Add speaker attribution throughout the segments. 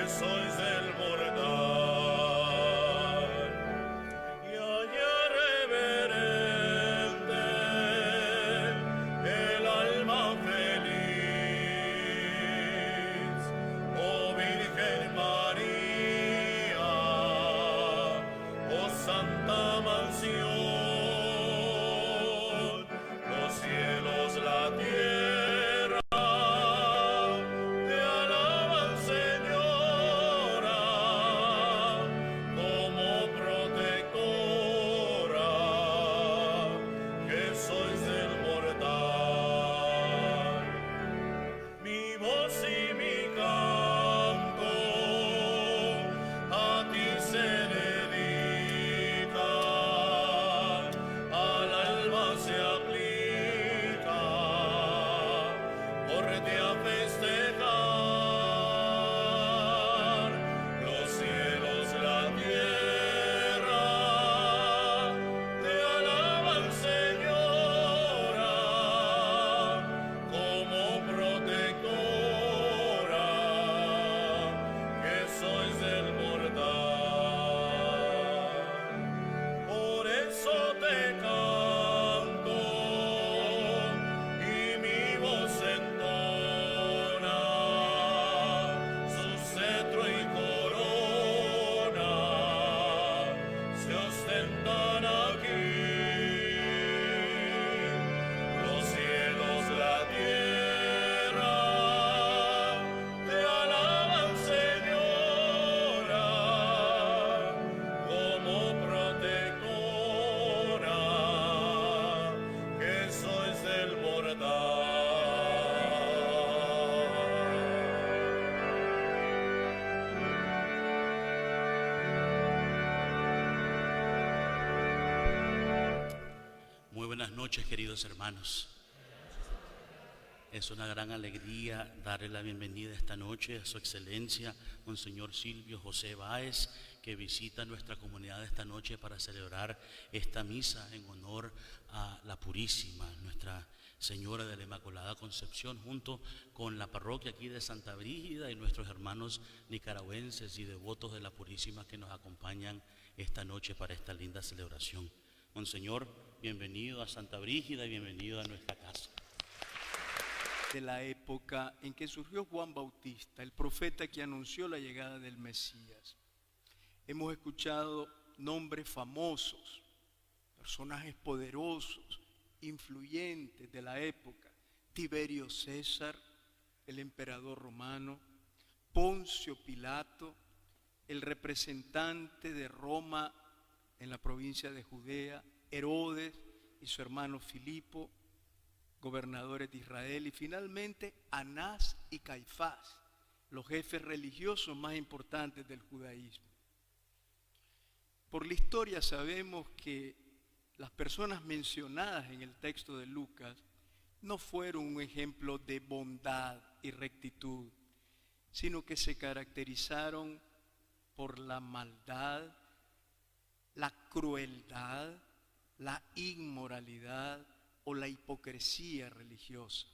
Speaker 1: sois del mortal, y allá reverente el alma feliz, oh Virgen María, oh Santa Mansión, los cielos, la tierra te alaban, Señora, como protectora que sois del mortal. Mi voz y mi canto a ti se dedican, al alba se aplica, porte a festejar, los cielos, la tierra te alaban, Señora, como protectora que sois del mortal. Por eso te canto y mi voz entona, su cetro y corona se ostentan aquí. Los cielos, la tierra te alaban, Señora, como protectora que sois del mortal.
Speaker 2: Muy buenas noches, queridos hermanos. Es una gran alegría darle la bienvenida esta noche a Su Excelencia, Monseñor Silvio José Báez, que visita nuestra comunidad esta noche para celebrar esta misa en honor a la Purísima, Nuestra Señora de la Inmaculada Concepción, junto con la parroquia aquí de Santa Brígida y nuestros hermanos nicaragüenses y devotos de la Purísima que nos acompañan esta noche para esta linda celebración. Monseñor, bienvenido a Santa Brígida y bienvenido a nuestra casa.
Speaker 3: De la época en que surgió Juan Bautista, el profeta que anunció la llegada del Mesías. Hemos escuchado nombres famosos, personajes poderosos, influyentes de la época: Tiberio César, el emperador romano; Poncio Pilato, el representante de Roma en la provincia de Judea; Herodes y su hermano Filipo, gobernadores de Israel; y finalmente Anás y Caifás, los jefes religiosos más importantes del judaísmo. Por la historia sabemos que las personas mencionadas en el texto de Lucas no fueron un ejemplo de bondad y rectitud, sino que se caracterizaron por la maldad, la crueldad, la inmoralidad o la hipocresía religiosa.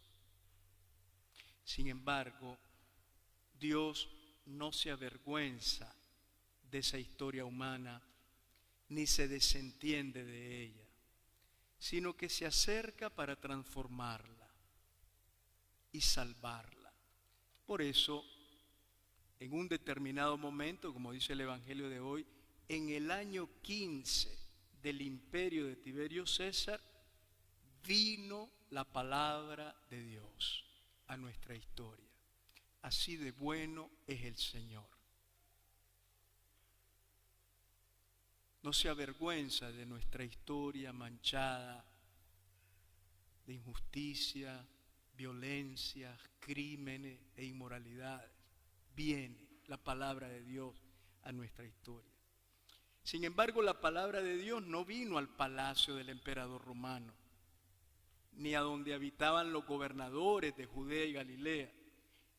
Speaker 3: Sin embargo, Dios no se avergüenza de esa historia humana ni se desentiende de ella, sino que se acerca para transformarla y salvarla. Por eso, en un determinado momento, como dice el Evangelio de hoy, en el año 15 del imperio de Tiberio César, vino la palabra de Dios a nuestra historia. Así de bueno es el Señor. No se avergüenza de nuestra historia manchada de injusticia, violencia, crímenes e inmoralidades. Viene la palabra de Dios a nuestra historia. Sin embargo, la palabra de Dios no vino al palacio del emperador romano, ni a donde habitaban los gobernadores de Judea y Galilea,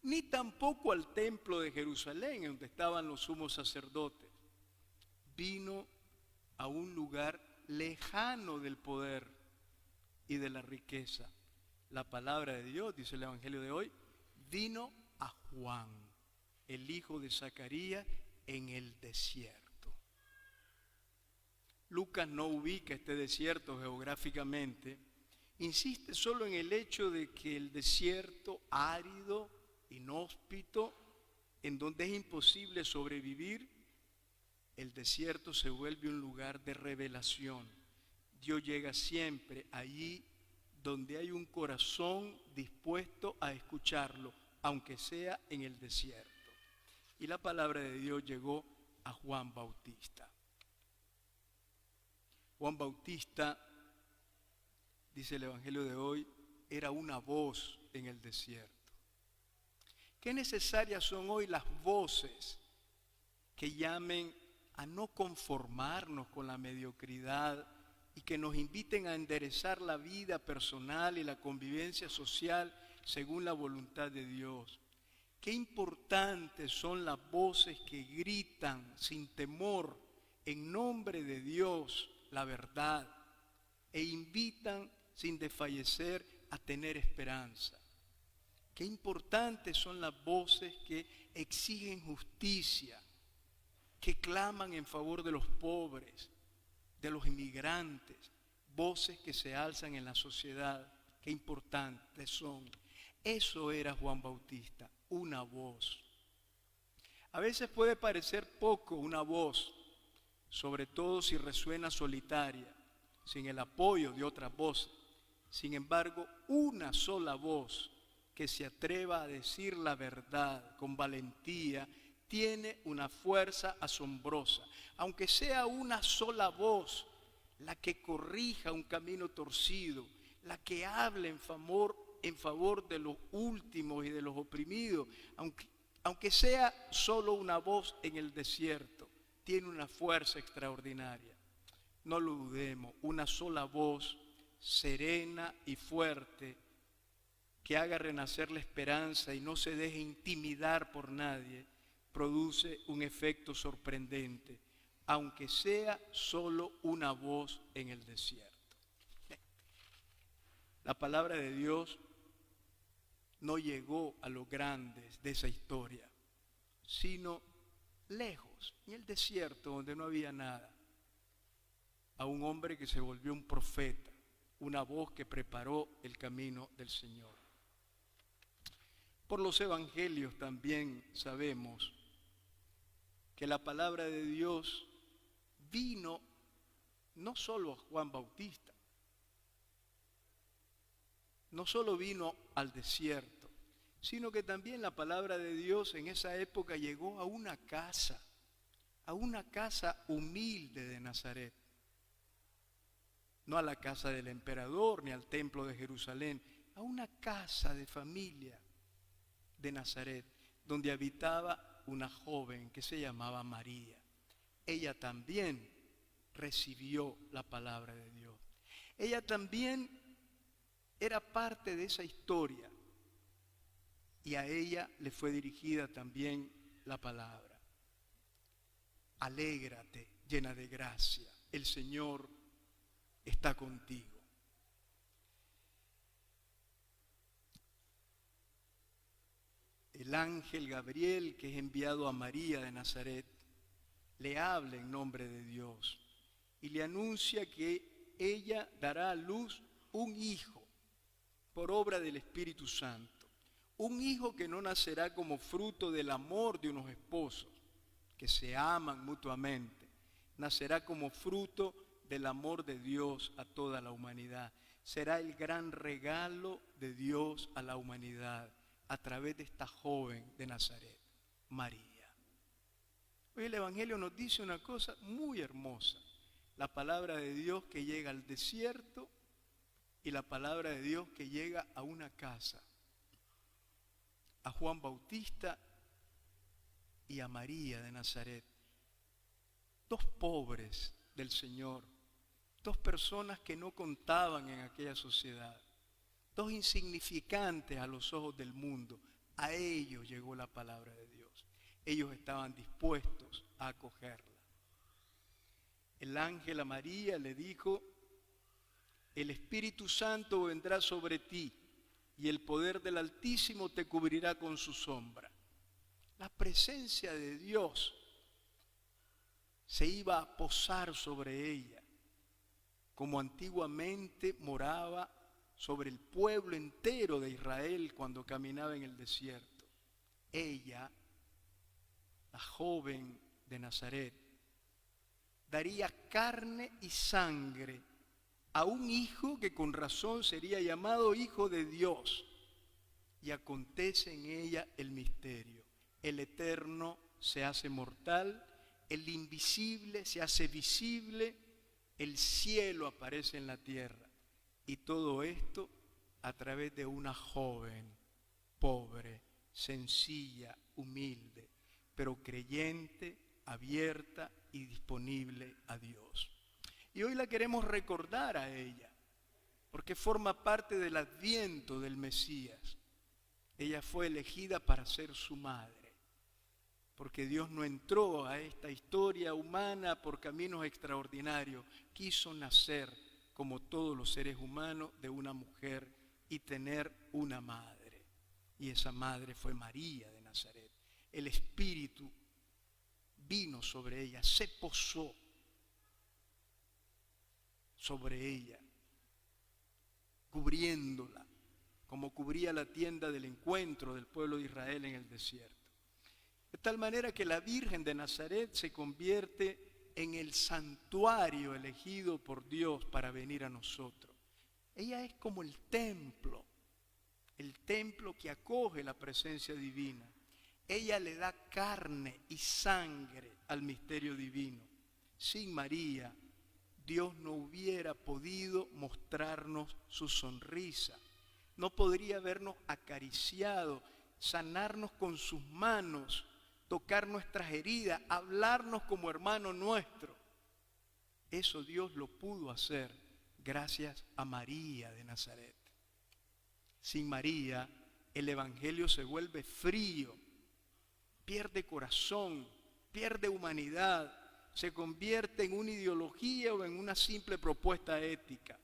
Speaker 3: ni tampoco al templo de Jerusalén, donde estaban los sumos sacerdotes. Vino a un lugar lejano del poder y de la riqueza. La palabra de Dios, dice el Evangelio de hoy, vino a Juan. el hijo de Zacarías, en el desierto. Lucas no ubica este desierto geográficamente, insiste solo en el hecho de que el desierto árido, inhóspito, en donde es imposible sobrevivir, el desierto se vuelve un lugar de revelación. Dios llega siempre allí donde hay un corazón dispuesto a escucharlo, aunque sea en el desierto. Y la palabra de Dios llegó a Juan Bautista. Juan Bautista, dice el Evangelio de hoy, era una voz en el desierto. Qué necesarias son hoy las voces que llamen a no conformarnos con la mediocridad y que nos inviten a enderezar la vida personal y la convivencia social según la voluntad de Dios. Qué importantes son las voces que gritan sin temor en nombre de Dios la verdad e invitan sin desfallecer a tener esperanza. Qué importantes son las voces que exigen justicia, que claman en favor de los pobres, de los inmigrantes, voces que se alzan en la sociedad. Qué importantes son. Eso era Juan Bautista, una voz. A veces puede parecer poco una voz, sobre todo si resuena solitaria, sin el apoyo de otras voces. Sin embargo, una sola voz que se atreva a decir la verdad con valentía tiene una fuerza asombrosa. Aunque sea una sola voz la que corrija un camino torcido, la que hable en favor de los últimos y de los oprimidos, aunque sea solo una voz en el desierto, tiene una fuerza extraordinaria. No lo dudemos, una sola voz serena y fuerte que haga renacer la esperanza y no se deje intimidar por nadie, produce un efecto sorprendente, aunque sea solo una voz en el desierto. La palabra de Dios no llegó a los grandes de esa historia, sino lejos, en el desierto donde no había nada, a un hombre que se volvió un profeta, una voz que preparó el camino del Señor. Por los evangelios también sabemos que la palabra de Dios vino no solo a Juan Bautista, no solo vino al desierto, sino que también la palabra de Dios en esa época llegó a una casa humilde de Nazaret. No a la casa del emperador ni al templo de Jerusalén, a una casa de familia de Nazaret, donde habitaba una joven que se llamaba María. Ella también recibió la palabra de Dios. Ella también era parte de esa historia y a ella le fue dirigida también la palabra. Alégrate, llena de gracia, el Señor está contigo. El ángel Gabriel, que es enviado a María de Nazaret, le habla en nombre de Dios y le anuncia que ella dará a luz un hijo por obra del Espíritu Santo. Un hijo que no nacerá como fruto del amor de unos esposos que se aman mutuamente. Nacerá como fruto del amor de Dios a toda la humanidad. Será el gran regalo de Dios a la humanidad a través de esta joven de Nazaret, María. Hoy el Evangelio nos dice una cosa muy hermosa. La palabra de Dios que llega al desierto y la palabra de Dios que llega a una casa, a Juan Bautista y a María de Nazaret, dos pobres del Señor, dos personas que no contaban en aquella sociedad, dos insignificantes a los ojos del mundo. A ellos llegó la palabra de Dios. Ellos estaban dispuestos a acogerla. El ángel a María le dijo: el Espíritu Santo vendrá sobre ti y el poder del Altísimo te cubrirá con su sombra. La presencia de Dios se iba a posar sobre ella, como antiguamente moraba sobre el pueblo entero de Israel cuando caminaba en el desierto. Ella, la joven de Nazaret, daría carne y sangre a un hijo que con razón sería llamado Hijo de Dios. Y acontece en ella el misterio. El eterno se hace mortal, el invisible se hace visible, el cielo aparece en la tierra. Y todo esto a través de una joven, pobre, sencilla, humilde, pero creyente, abierta y disponible a Dios. Y hoy la queremos recordar a ella, porque forma parte del adviento del Mesías. Ella fue elegida para ser su madre, porque Dios no entró a esta historia humana por caminos extraordinarios. Quiso nacer, como todos los seres humanos, de una mujer y tener una madre. Y esa madre fue María de Nazaret. El Espíritu vino sobre ella, se posó sobre ella, cubriéndola, como cubría la tienda del encuentro del pueblo de Israel en el desierto. De tal manera que la Virgen de Nazaret se convierte en el santuario elegido por Dios para venir a nosotros. Ella es como el templo que acoge la presencia divina. Ella le da carne y sangre al misterio divino. Sin María, Dios no hubiera podido mostrarnos su sonrisa. No podría habernos acariciado, sanarnos con sus manos, tocar nuestras heridas, hablarnos como hermano nuestro. Eso Dios lo pudo hacer gracias a María de Nazaret. Sin María, el Evangelio se vuelve frío, pierde corazón, pierde humanidad, se convierte en una ideología o en una simple propuesta ética.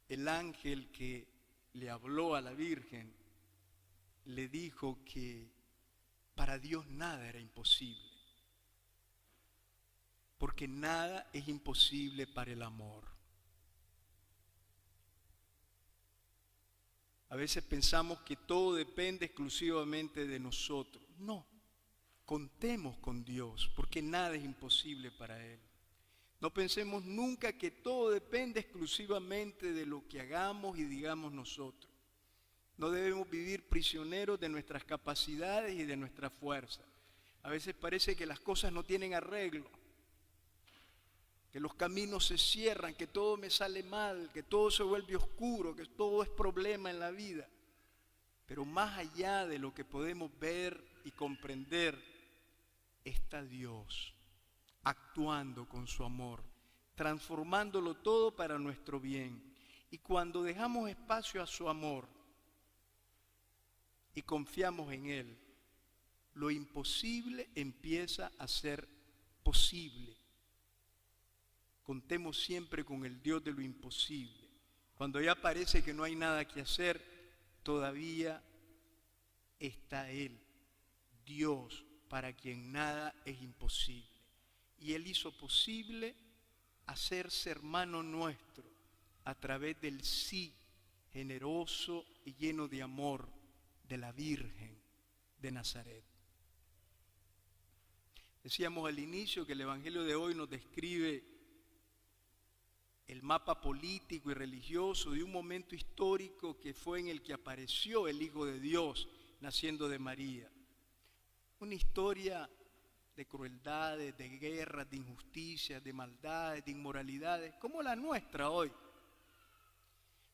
Speaker 3: El ángel que le habló a la Virgen le dijo que para Dios nada era imposible, porque nada es imposible para el amor. A veces pensamos que todo depende exclusivamente de nosotros. No, contemos con Dios, porque nada es imposible para Él. No pensemos nunca que todo depende exclusivamente de lo que hagamos y digamos nosotros. No debemos vivir prisioneros de nuestras capacidades y de nuestra fuerza. A veces parece que las cosas no tienen arreglo, que los caminos se cierran, que todo me sale mal, que todo se vuelve oscuro, que todo es problema en la vida. Pero más allá de lo que podemos ver y comprender, está Dios actuando con su amor, transformándolo todo para nuestro bien. Y cuando dejamos espacio a su amor y confiamos en Él, lo imposible empieza a ser posible. Contemos siempre con el Dios de lo imposible. Cuando ya parece que no hay nada que hacer, todavía está Él, Dios, para quien nada es imposible. Y Él hizo posible hacerse hermano nuestro a través del sí generoso y lleno de amor de la Virgen de Nazaret. Decíamos al inicio que el Evangelio de hoy nos describe el mapa político y religioso de un momento histórico que fue en el que apareció el Hijo de Dios naciendo de María. Una historia de crueldades, de guerras, de injusticias, de maldades, de inmoralidades, como la nuestra hoy.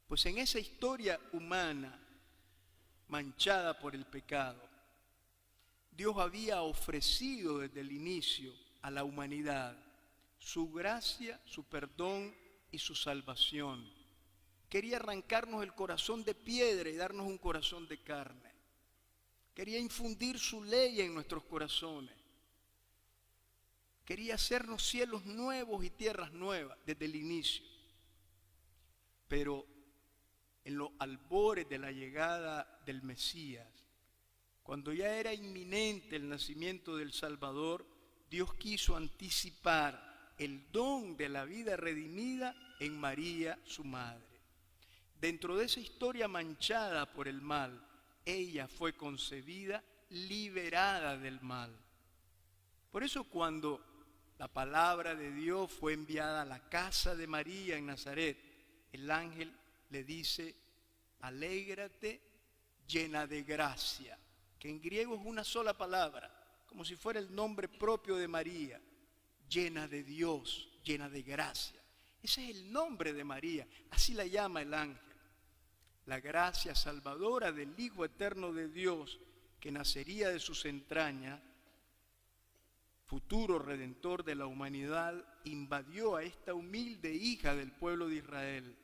Speaker 3: Pues en esa historia humana, manchada por el pecado, Dios había ofrecido desde el inicio a la humanidad su gracia, su perdón y su salvación. Quería arrancarnos el corazón de piedra y darnos un corazón de carne. Quería infundir su ley en nuestros corazones. Quería hacernos cielos nuevos y tierras nuevas desde el inicio. Pero en los albores de la llegada del Mesías, cuando ya era inminente el nacimiento del Salvador, Dios quiso anticipar el don de la vida redimida en María, su madre. Dentro de esa historia manchada por el mal, ella fue concebida liberada del mal. Por eso cuando la palabra de Dios fue enviada a la casa de María en Nazaret, el ángel le dice: alégrate, llena de gracia, que en griego es una sola palabra, como si fuera el nombre propio de María, llena de Dios, llena de gracia. Ese es el nombre de María, así la llama el ángel. La gracia salvadora del Hijo eterno de Dios, que nacería de sus entrañas, futuro redentor de la humanidad, invadió a esta humilde hija del pueblo de Israel,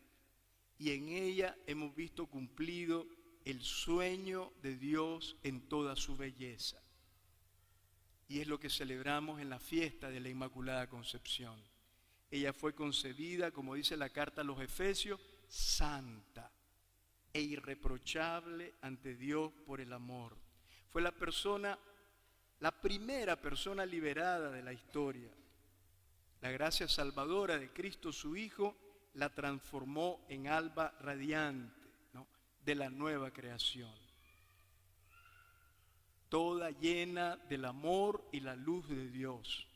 Speaker 3: y en ella hemos visto cumplido el sueño de Dios en toda su belleza. Y es lo que celebramos en la fiesta de la Inmaculada Concepción. Ella fue concebida, como dice la carta a los Efesios, santa e irreprochable ante Dios por el amor. Fue la primera persona liberada de la historia. La gracia salvadora de Cristo su Hijo la transformó en alba radiante, ¿no?, de la nueva creación. Toda llena del amor y la luz de Dios.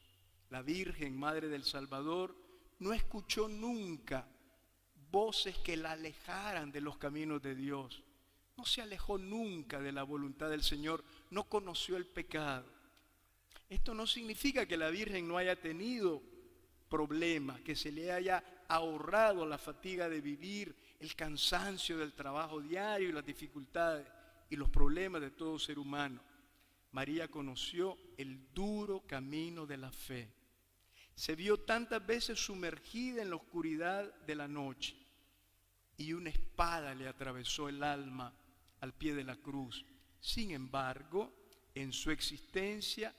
Speaker 3: La Virgen, Madre del Salvador, no escuchó nunca voces que la alejaran de los caminos de Dios. No se alejó nunca de la voluntad del Señor, no conoció el pecado. Esto no significa que la Virgen no haya tenido problemas, que se le haya ahorrado la fatiga de vivir, el cansancio del trabajo diario y las dificultades y los problemas de todo ser humano. María conoció el duro camino de la fe. Se vio tantas veces sumergida en la oscuridad de la noche y una espada le atravesó el alma al pie de la cruz. Sin embargo, en su existencia,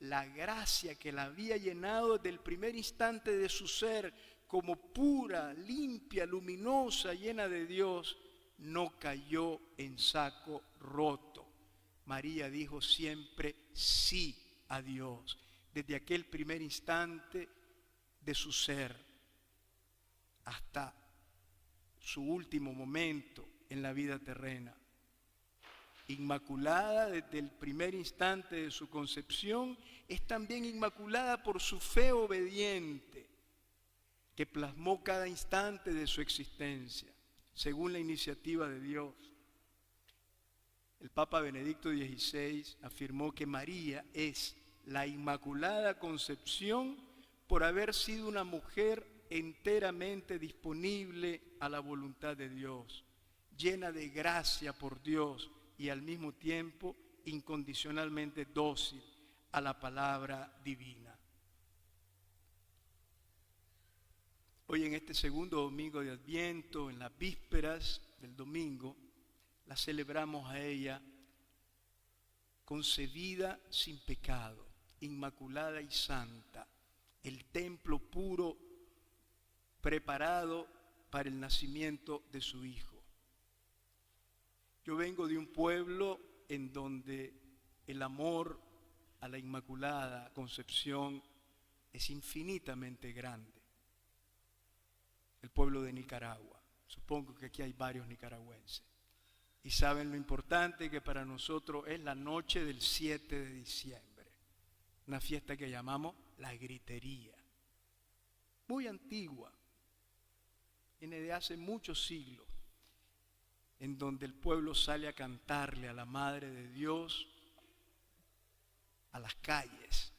Speaker 3: la gracia que la había llenado desde el primer instante de su ser, como pura, limpia, luminosa, llena de Dios, no cayó en saco roto. María dijo siempre sí a Dios, desde aquel primer instante de su ser hasta su último momento en la vida terrena. Inmaculada desde el primer instante de su concepción, es también inmaculada por su fe obediente, que plasmó cada instante de su existencia, según la iniciativa de Dios. El Papa Benedicto XVI afirmó que María es la Inmaculada Concepción por haber sido una mujer enteramente disponible a la voluntad de Dios, llena de gracia por Dios y al mismo tiempo incondicionalmente dócil a la palabra divina. Hoy en este segundo domingo de Adviento, en las vísperas del domingo, la celebramos a ella concebida sin pecado, inmaculada y santa, el templo puro preparado para el nacimiento de su Hijo. Yo vengo de un pueblo en donde el amor a la Inmaculada Concepción es infinitamente grande. El pueblo de Nicaragua. Supongo que aquí hay varios nicaragüenses. Y saben lo importante que para nosotros es la noche del 7 de diciembre. Una fiesta que llamamos la gritería. Muy antigua. Viene de hace muchos siglos. En donde el pueblo sale a cantarle a la Madre de Dios a las calles.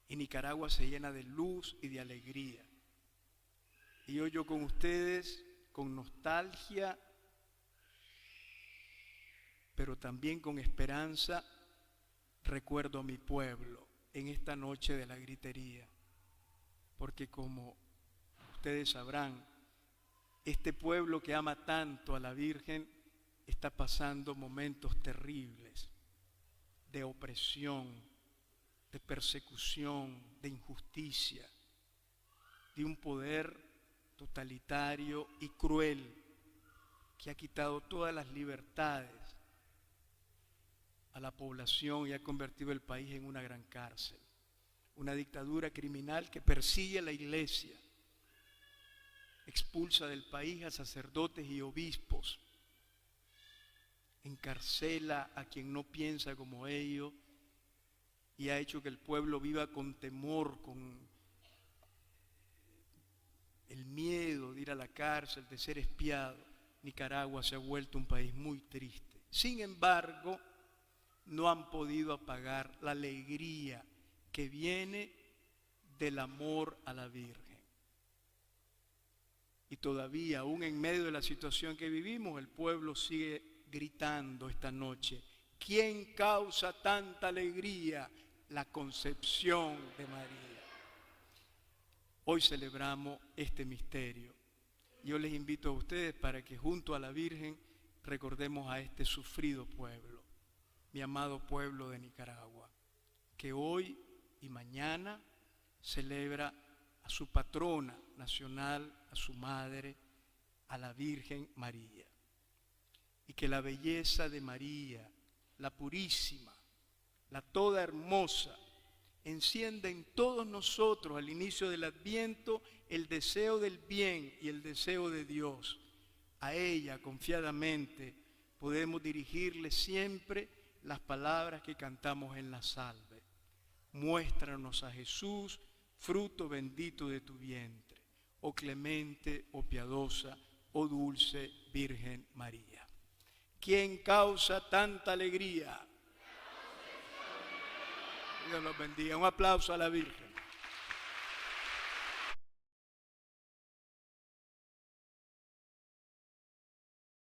Speaker 3: Y Nicaragua se llena de luz y de alegría. Y hoy yo con ustedes, con nostalgia, pero también con esperanza, recuerdo a mi pueblo en esta noche de la gritería. Porque como ustedes sabrán, este pueblo que ama tanto a la Virgen está pasando momentos terribles de opresión, de persecución, de injusticia, de un poder totalitario y cruel que ha quitado todas las libertades a la población y ha convertido el país en una gran cárcel. Una dictadura criminal que persigue a la iglesia, expulsa del país a sacerdotes y obispos, encarcela a quien no piensa como ellos y ha hecho que el pueblo viva con temor, con el miedo de ir a la cárcel, de ser espiado. Nicaragua se ha vuelto un país muy triste. Sin embargo, no han podido apagar la alegría que viene del amor a la Virgen. Y todavía, aún en medio de la situación que vivimos, el pueblo sigue gritando esta noche: ¿quién causa tanta alegría? La concepción de María. Hoy celebramos este misterio. Yo les invito a ustedes para que junto a la Virgen recordemos a este sufrido pueblo, mi amado pueblo de Nicaragua, que hoy y mañana celebra a su patrona nacional, a su madre, a la Virgen María. Y que la belleza de María, la purísima, la toda hermosa, encienda en todos nosotros al inicio del Adviento el deseo del bien y el deseo de Dios. A ella confiadamente podemos dirigirle siempre las palabras que cantamos en la salve. Muéstranos a Jesús, fruto bendito de tu vientre, oh clemente, oh piadosa, oh dulce Virgen María. ¿Quién causa tanta alegría? Dios los bendiga. Un aplauso a la Virgen.